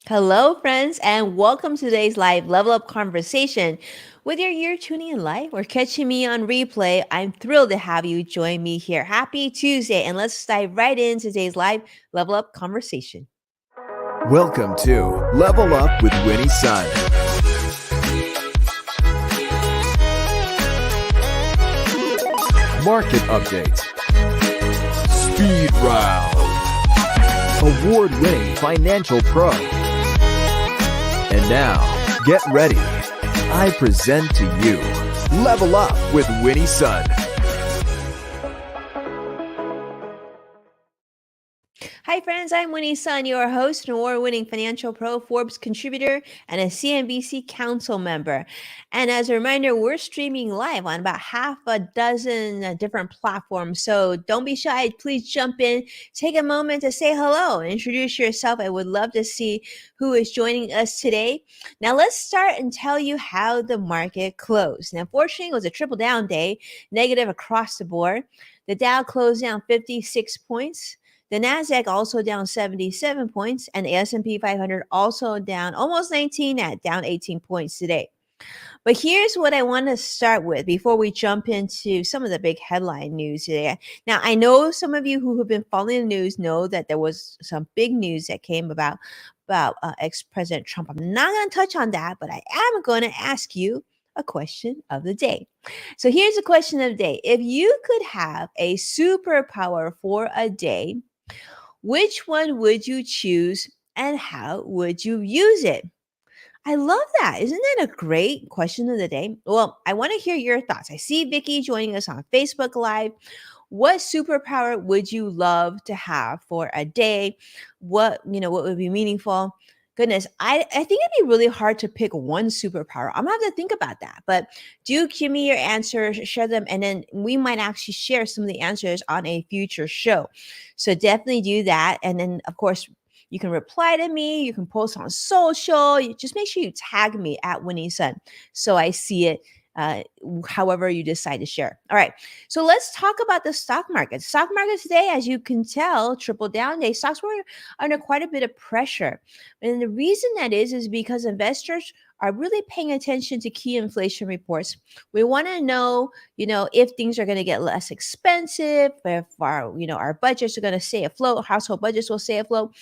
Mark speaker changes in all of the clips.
Speaker 1: Hello, friends, and welcome to today's live level up conversation. Whether you're tuning in live or catching me on replay, I'm thrilled to have you join me here. Happy Tuesday, and let's dive right into today's live level up conversation.
Speaker 2: Welcome to Level Up with Winnie Sun. Market update. Speed round. Award-winning financial pro. And now, get ready. I present to you Level Up with Winnie Sun.
Speaker 1: Hi, friends. I'm Winnie Sun, your host, an award winning financial pro, Forbes contributor, and a CNBC council member. And as a reminder, we're streaming live on about half a dozen different platforms. So don't be shy. Please jump in, take a moment to say hello, and introduce yourself. I would love to see who is joining us today. Now, let's start and tell you how the market closed. Now, fortunately, it was a triple down day, negative across the board. The Dow closed down 56 points. The Nasdaq also down 77 points, and the S&P 500 also down almost 19 at down 18 points today. But here's what I want to start with before we jump into some of the big headline news today. Now, I know some of you who have been following the news know that there was some big news that came about ex-President Trump. I'm not going to touch on that, but I am going to ask you a question of the day. So here's the question of the day. If you could have a superpower for a day, which one would you choose and how would you use it? I love that. Isn't that a great question of the day? Well, I want to hear your thoughts. I see Vicky joining us on Facebook Live. What superpower would you love to have for a day? What would be meaningful? Goodness, I think it'd be really hard to pick one superpower. I'm gonna have to think about that. But do give me your answers, share them, and then we might actually share some of the answers on a future show. So definitely do that. And then, of course, you can reply to me. You can post on social. Just make sure you tag me at Winnie Sun so I see it. However you decide to share. All right. So let's talk about the stock market. Stock market today, as you can tell, triple down day. Stocks were under quite a bit of pressure. And the reason that is because investors are really paying attention to key inflation reports. We want to know, if things are going to get less expensive, if our budgets are going to stay afloat, household budgets will stay afloat.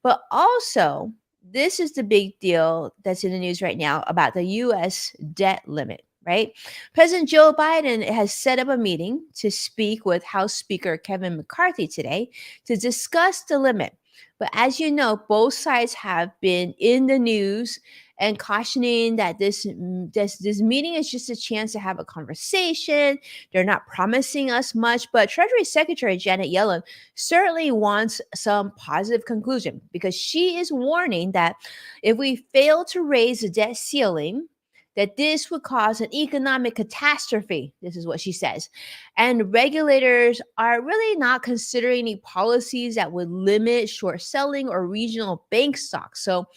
Speaker 1: But also, this is the big deal that's in the news right now about the US debt limit, right? President Joe Biden has set up a meeting to speak with House Speaker Kevin McCarthy today to discuss the limit. But as you know, both sides have been in the news and cautioning that this meeting is just a chance to have a conversation. They're not promising us much, but Treasury Secretary Janet Yellen certainly wants some positive conclusion because she is warning that if we fail to raise the debt ceiling, that this would cause an economic catastrophe. This is what she says. And regulators are really not considering any policies that would limit short selling or regional bank stocks. So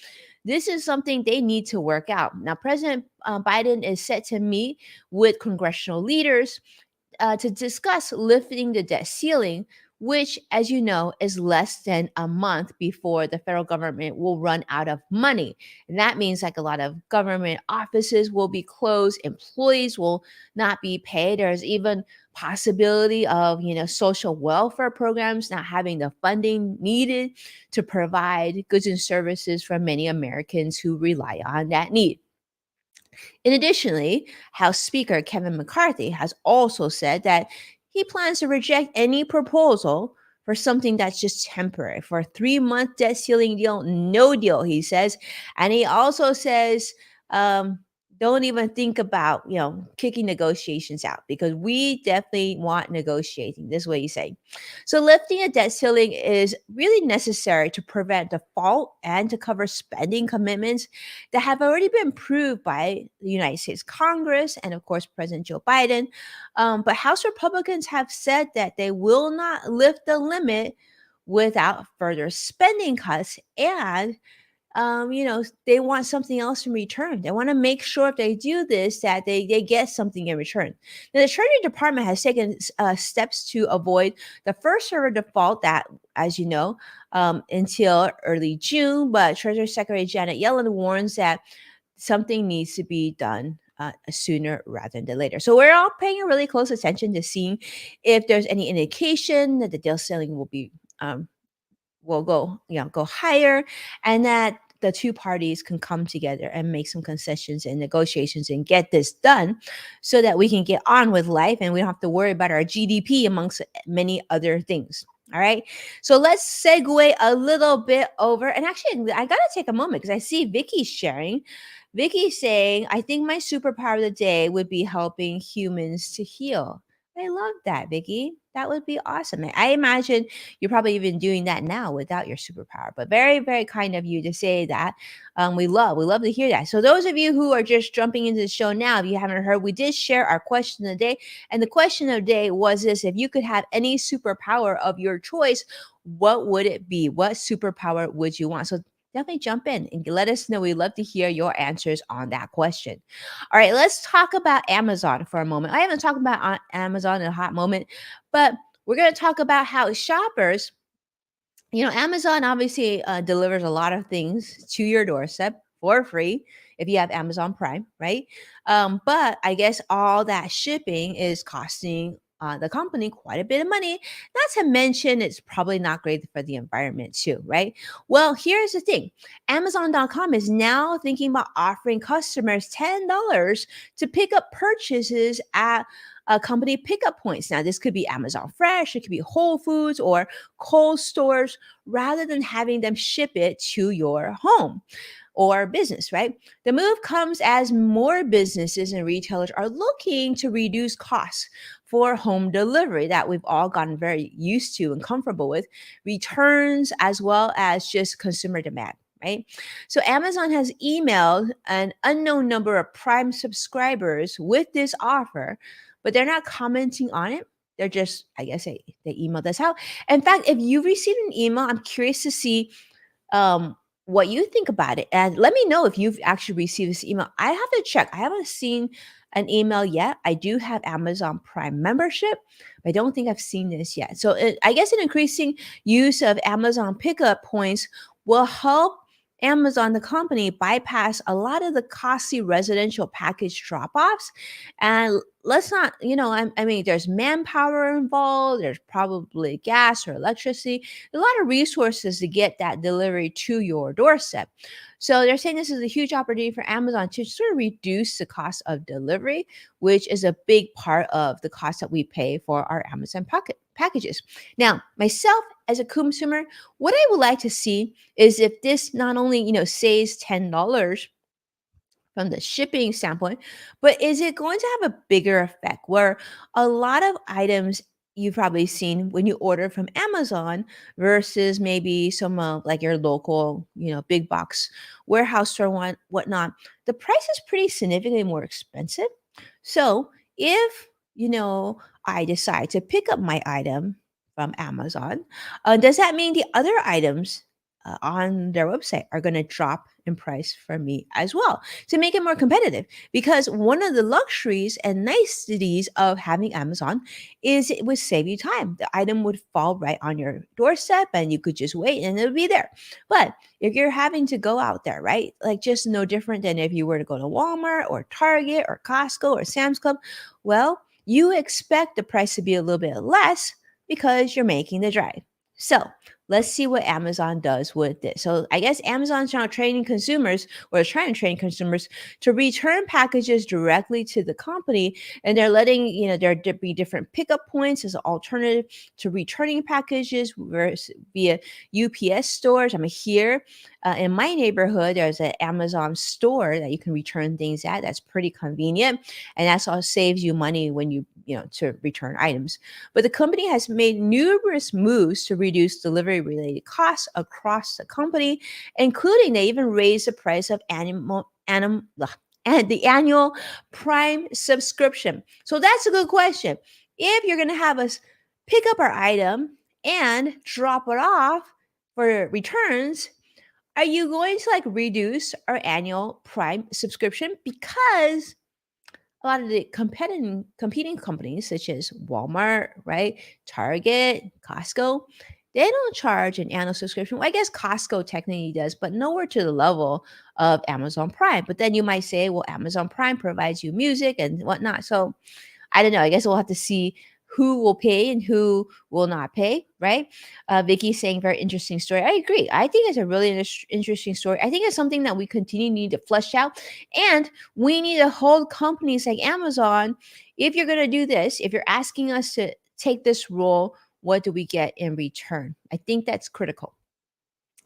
Speaker 1: this is something they need to work out. Now, President Biden is set to meet with congressional leaders to discuss lifting the debt ceiling, which, as you know, is less than a month before the federal government will run out of money. And that means like a lot of government offices will be closed, employees will not be paid. There's even possibility of, social welfare programs not having the funding needed to provide goods and services for many Americans who rely on that need. In additionally, House Speaker Kevin McCarthy has also said that he plans to reject any proposal for something that's just temporary. For a 3-month debt ceiling deal, no deal, he says. And he also says, don't even think about, kicking negotiations out because we definitely want negotiating. This is what he's saying. So lifting a debt ceiling is really necessary to prevent default and to cover spending commitments that have already been approved by the United States Congress and, of course, President Joe Biden. But House Republicans have said that they will not lift the limit without further spending cuts and they want something else in return. They want to make sure if they do this that they get something in return. Now, the Treasury Department has taken steps to avoid the first server default that, as you know, until early June. But Treasury Secretary Janet Yellen warns that something needs to be done sooner rather than later. So we're all paying a really close attention to seeing if there's any indication that the deal ceiling um, will go higher, and that the two parties can come together and make some concessions and negotiations and get this done so that we can get on with life and we don't have to worry about our GDP amongst many other things. All right. So let's segue a little bit over. And actually, I got to take a moment because I see Vicky sharing. Vicky saying, I think my superpower of the day would be helping humans to heal. I love that, Vicky. That would be awesome. I imagine you're probably even doing that now without your superpower. But very, very kind of you to say that. We love to hear that. So those of you who are just jumping into the show now, if you haven't heard, we did share our question of the day, and the question of the day was this: if you could have any superpower of your choice, what would it be? What superpower would you want? So definitely jump in and let us know. We'd love to hear your answers on that question. All right, let's talk about Amazon for a moment. I haven't talked about Amazon in a hot moment, but we're going to talk about how shoppers, Amazon obviously delivers a lot of things to your doorstep for free if you have Amazon Prime, right? But I guess all that shipping is costing the company quite a bit of money. Not to mention, it's probably not great for the environment too, right? Well, here's the thing: Amazon.com is now thinking about offering customers $10 to pick up purchases at company pickup points. Now, this could be Amazon Fresh, it could be Whole Foods or cold stores, rather than having them ship it to your home or business, right? The move comes as more businesses and retailers are looking to reduce costs for home delivery that we've all gotten very used to and comfortable with, returns, as well as just consumer demand. Right. So Amazon has emailed an unknown number of Prime subscribers with this offer, but they're not commenting on it. They're just, I guess, they emailed us out. In fact, if you received an email, I'm curious to see um, what you think about it. And let me know if you've actually received this email. I have to check. I haven't seen an email yet. I do have Amazon Prime membership, but I don't think I've seen this yet. So I guess an increasing use of Amazon pickup points will help Amazon, the company, bypass a lot of the costly residential package drop offs. And let's not, I mean, there's manpower involved, there's probably gas or electricity, a lot of resources to get that delivery to your doorstep. So they're saying this is a huge opportunity for Amazon to sort of reduce the cost of delivery, which is a big part of the cost that we pay for our Amazon packages. Now, myself as a consumer, what I would like to see is if this not only, saves $10 from the shipping standpoint, but is it going to have a bigger effect where a lot of items you've probably seen when you order from Amazon versus maybe some like your local, big box warehouse store whatnot, the price is pretty significantly more expensive. So if, I decide to pick up my item from Amazon, does that mean the other items on their website are going to drop in price for me as well to make it more competitive? Because one of the luxuries and niceties of having Amazon is it would save you time. The item would fall right on your doorstep and you could just wait and it'll be there. But if you're having to go out there, right? Like just no different than if you were to go to Walmart or Target or Costco or Sam's Club, well, you expect the price to be a little bit less because you're making the drive. So let's see what Amazon does with this. So I guess Amazon's now training consumers, or is trying to train consumers to return packages directly to the company, and they're letting there be different pickup points as an alternative to returning packages via UPS stores. I'm here in my neighborhood. There's an Amazon store that you can return things at. That's pretty convenient, and that's all saves you money when you to return items. But the company has made numerous moves to reduce delivery related costs across the company, including they even raised the price of and the annual Prime subscription. So that's a good question. If you're going to have us pick up our item and drop it off for returns, Are you going to like reduce our annual Prime subscription? Because a lot of the competing companies such as Walmart, right, Target, Costco, they don't charge an annual subscription. Well, I guess Costco technically does, but nowhere to the level of Amazon Prime. But then you might say, well, Amazon Prime provides you music and whatnot. So I don't know. I guess we'll have to see who will pay and who will not pay, right? Vicky saying very interesting story. I agree. I think it's a really interesting story. I think it's something that we continue need to flesh out, and we need to hold companies like Amazon. If you're going to do this, if you're asking us to take this role, what do we get in return? I think that's critical.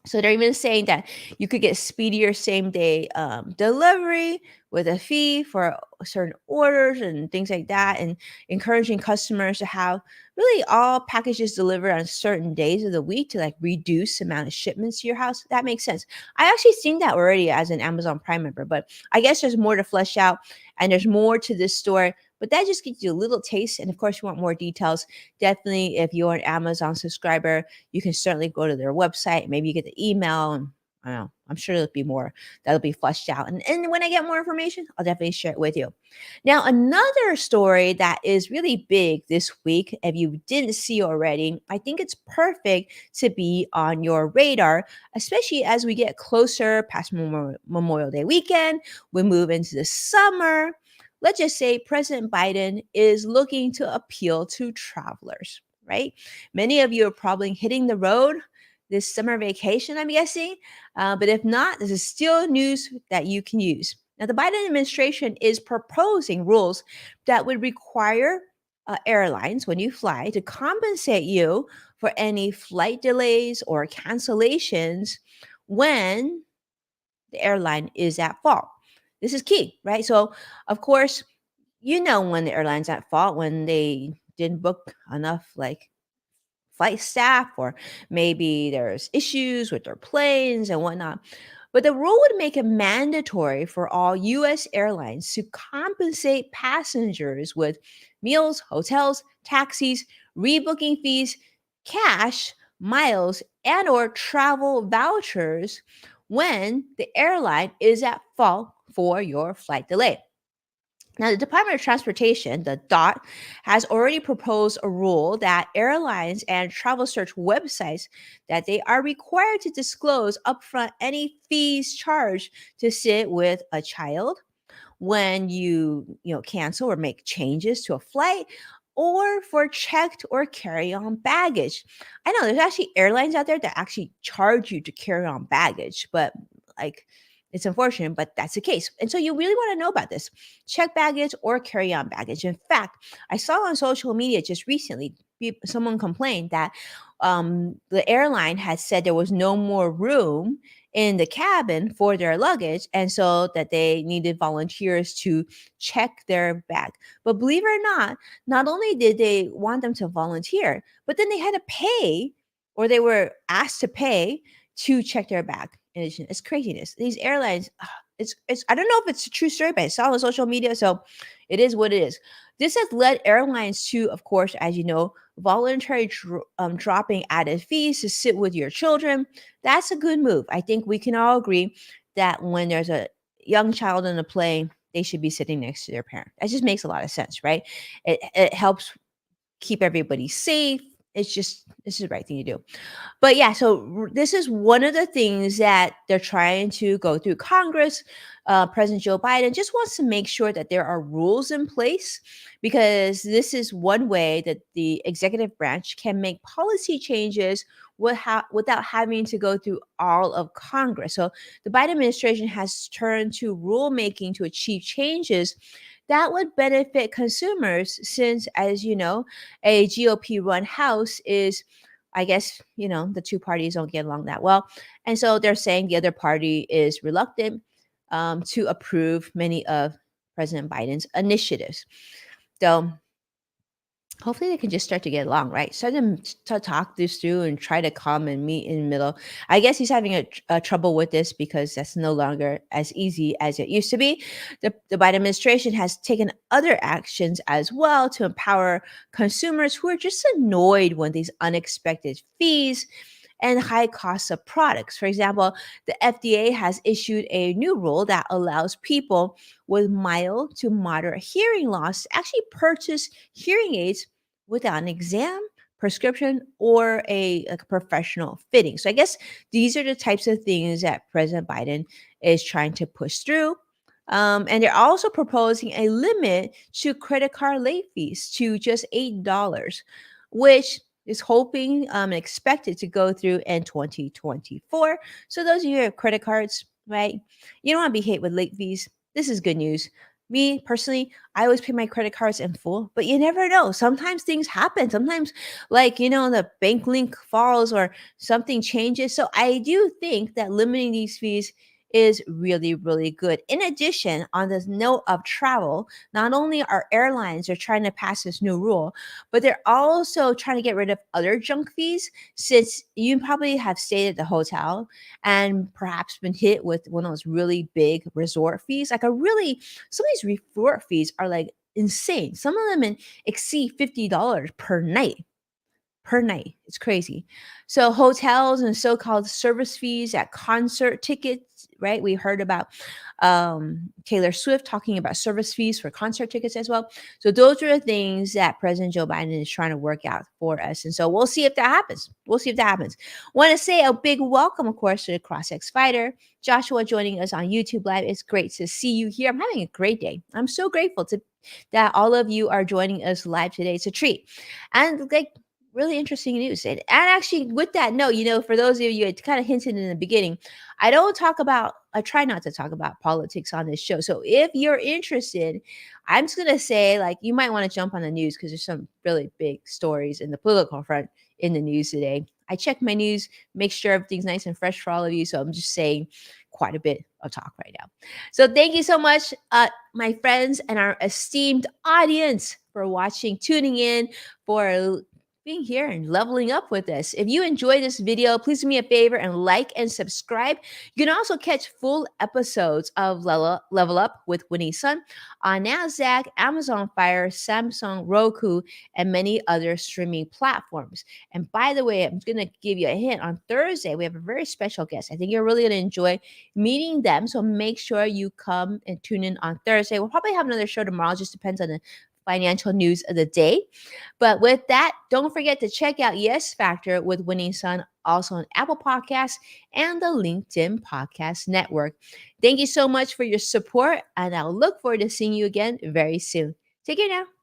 Speaker 1: So they're even saying that you could get speedier same day delivery with a fee for certain orders and things like that, and encouraging customers to have really all packages delivered on certain days of the week to like reduce the amount of shipments to your house. That makes sense. I actually seen that already as an Amazon Prime member, but I guess there's more to flesh out and there's more to this store. But that just gives you a little taste. And of course, you want more details. Definitely, if you're an Amazon subscriber, you can certainly go to their website. Maybe you get the email, and I don't know. I'm sure there'll be more that'll be fleshed out. And when I get more information, I'll definitely share it with you. Now, another story that is really big this week, if you didn't see already, I think it's perfect to be on your radar, especially as we get closer past Memorial Day weekend. We move into the summer. Let's just say President Biden is looking to appeal to travelers, right? Many of you are probably hitting the road this summer vacation, I'm guessing. But if not, this is still news that you can use. Now, the Biden administration is proposing rules that would require airlines, when you fly, to compensate you for any flight delays or cancellations when the airline is at fault. This is key, right? So, of course, you know when the airline's at fault when they didn't book enough like flight staff, or maybe there's issues with their planes and whatnot. But the rule would make it mandatory for all US airlines to compensate passengers with meals, hotels, taxis, rebooking fees, cash, miles, and or travel vouchers when the airline is at fault for your flight delay. Now, the Department of Transportation, the DOT, has already proposed a rule that airlines and travel search websites that they are required to disclose upfront any fees charged to sit with a child when you cancel or make changes to a flight, or for checked or carry on baggage. I know there's actually airlines out there that actually charge you to carry on baggage, but like it's unfortunate, but that's the case. And so you really want to know about this: check baggage or carry on baggage. In fact, I saw on social media just recently, someone complained that the airline had said there was no more room in the cabin for their luggage, and so that they needed volunteers to check their bag. But believe it or not only did they want them to volunteer, but then they had to pay, or they were asked to pay to check their bag. And it's craziness. These airlines, it's I don't know if it's a true story, but I saw on social media, so it is what it is. This has led airlines to, of course, as you know, voluntary dropping added fees to sit with your children. That's a good move. I think we can all agree that when there's a young child on a plane, they should be sitting next to their parent. That just makes a lot of sense, right? It helps keep everybody safe. This is the right thing to do. But yeah, so this is one of the things that they're trying to go through Congress. President Joe Biden just wants to make sure that there are rules in place, because this is one way that the executive branch can make policy changes without having to go through all of Congress. So the Biden administration has turned to rulemaking to achieve changes that would benefit consumers, since, as you know, a GOP run House is, I guess, the two parties don't get along that well. And so they're saying the other party is reluctant to approve many of President Biden's initiatives. So hopefully they can just start to get along, right? Start to talk this through and try to come and meet in the middle. I guess he's having a trouble with this because that's no longer as easy as it used to be. The Biden administration has taken other actions as well to empower consumers who are just annoyed when these unexpected fees and high costs of products. For example, the FDA has issued a new rule that allows people with mild to moderate hearing loss to actually purchase hearing aids without an exam, prescription, or a like a professional fitting. So I guess these are the types of things that President Biden is trying to push through. And they're also proposing a limit to credit card late fees to just $8, which is hoping and expected to go through in 2024. So those of you who have credit cards, right? You don't want to be hit with late fees. This is good news. Me personally, I always pay my credit cards in full, but you never know. Sometimes things happen. Sometimes, like, the bank link falls or something changes. So I do think that limiting these fees is really, really good. In addition, on the note of travel, not only are airlines are trying to pass this new rule, but they're also trying to get rid of other junk fees. Since you probably have stayed at the hotel and perhaps been hit with one of those really big resort fees, some of these resort fees are like insane. Some of them exceed $50 per night. Per night. It's crazy. So hotels and so-called service fees at concert tickets, right? We heard about Taylor Swift talking about service fees for concert tickets as well. So those are the things that President Joe Biden is trying to work out for us. And so we'll see if that happens. We'll see if that happens. Want to say a big welcome, of course, to the CrossX Fighter. Joshua joining us on YouTube Live. It's great to see you here. I'm having a great day. I'm so grateful that all of you are joining us live today. It's a treat. And like, really interesting news. And actually, with that note, for those of you, it kind of hinted in the beginning, I try not to talk about politics on this show. So if you're interested, I'm just going to say, like, you might want to jump on the news because there's some really big stories in the political front in the news today. I check my news, make sure everything's nice and fresh for all of you. So I'm just saying quite a bit of talk right now. So thank you so much, my friends and our esteemed audience, for watching, tuning in, for being here and leveling up with us. If you enjoyed this video, please do me a favor and like and subscribe. You can also catch full episodes of Level Up with Winnie Sun on NASDAQ, Amazon Fire, Samsung, Roku, and many other streaming platforms. And by the way, I'm going to give you a hint. On Thursday, we have a very special guest. I think you're really going to enjoy meeting them. So make sure you come and tune in on Thursday. We'll probably have another show tomorrow. It just depends on the financial news of the day. But with that, don't forget to check out Yes Factor with Winnie Sun, also on Apple Podcasts and the LinkedIn Podcast Network. Thank you so much for your support, and I'll look forward to seeing you again very soon. Take care now.